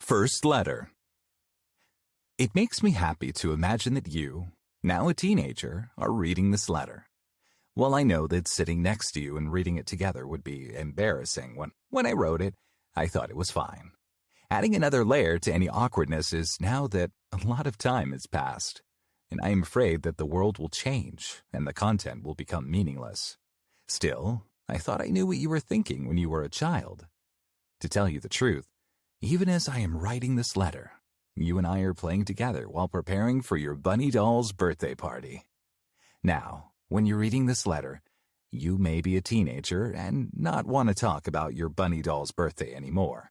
First letter. It makes me happy to imagine that you, now a teenager, are reading this letter. While I know that sitting next to you and reading it together would be embarrassing, when I wrote it, I thought it was fine. Adding another layer to any awkwardness is now that a lot of time has passed, and I am afraid that the world will change and the content will become meaningless. Still, I thought I knew what you were thinking when you were a child. To tell you the truth, even as I am writing this letter, you and I are playing together while preparing for your bunny doll's birthday party. Now, when you're reading this letter, you may be a teenager and not want to talk about your bunny doll's birthday anymore.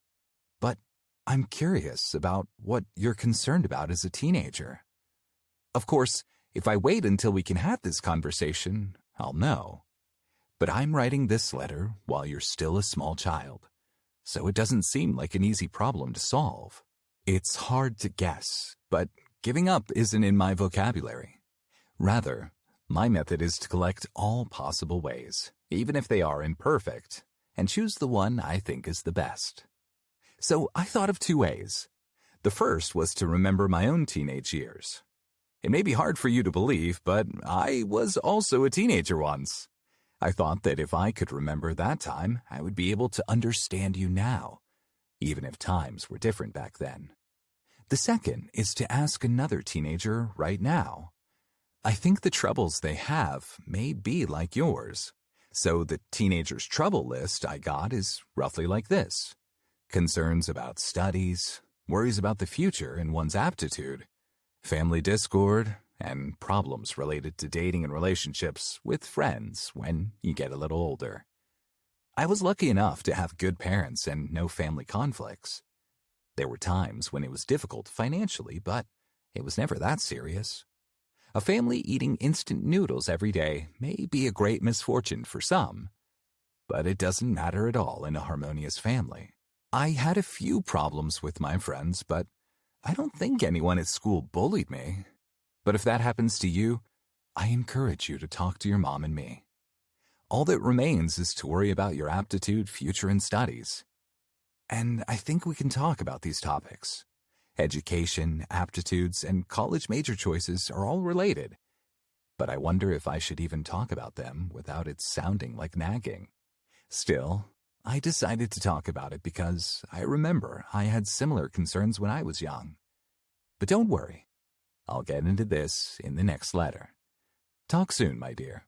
But I'm curious about what you're concerned about as a teenager. Of course, if I wait until we can have this conversation, I'll know. But I'm writing this letter while you're still a small child, so it doesn't seem like an easy problem to solve. It's hard to guess, but giving up isn't in my vocabulary. Rather, my method is to collect all possible ways, even if they are imperfect, and choose the one I think is the best. So I thought of two ways. The first was to remember my own teenage years. It may be hard for you to believe, but I was also a teenager once. I thought that if I could remember that time, I would be able to understand you now, even if times were different back then. The second is to ask another teenager right now. I think the troubles they have may be like yours. So the teenager's trouble list I got is roughly like this: concerns about studies, worries about the future and one's aptitude, family discord, and problems related to dating and relationships with friends when you get a little older. I was lucky enough to have good parents and no family conflicts. There were times when it was difficult financially, but it was never that serious. A family eating instant noodles every day may be a great misfortune for some, but it doesn't matter at all in a harmonious family. I had a few problems with my friends, but I don't think anyone at school bullied me. But if that happens to you, I encourage you to talk to your mom and me. All that remains is to worry about your aptitude, future, and studies. And I think we can talk about these topics. Education, aptitudes, and college major choices are all related. But I wonder if I should even talk about them without it sounding like nagging. Still, I decided to talk about it because I remember I had similar concerns when I was young. But don't worry, I'll get into this in the next letter. Talk soon, my dear.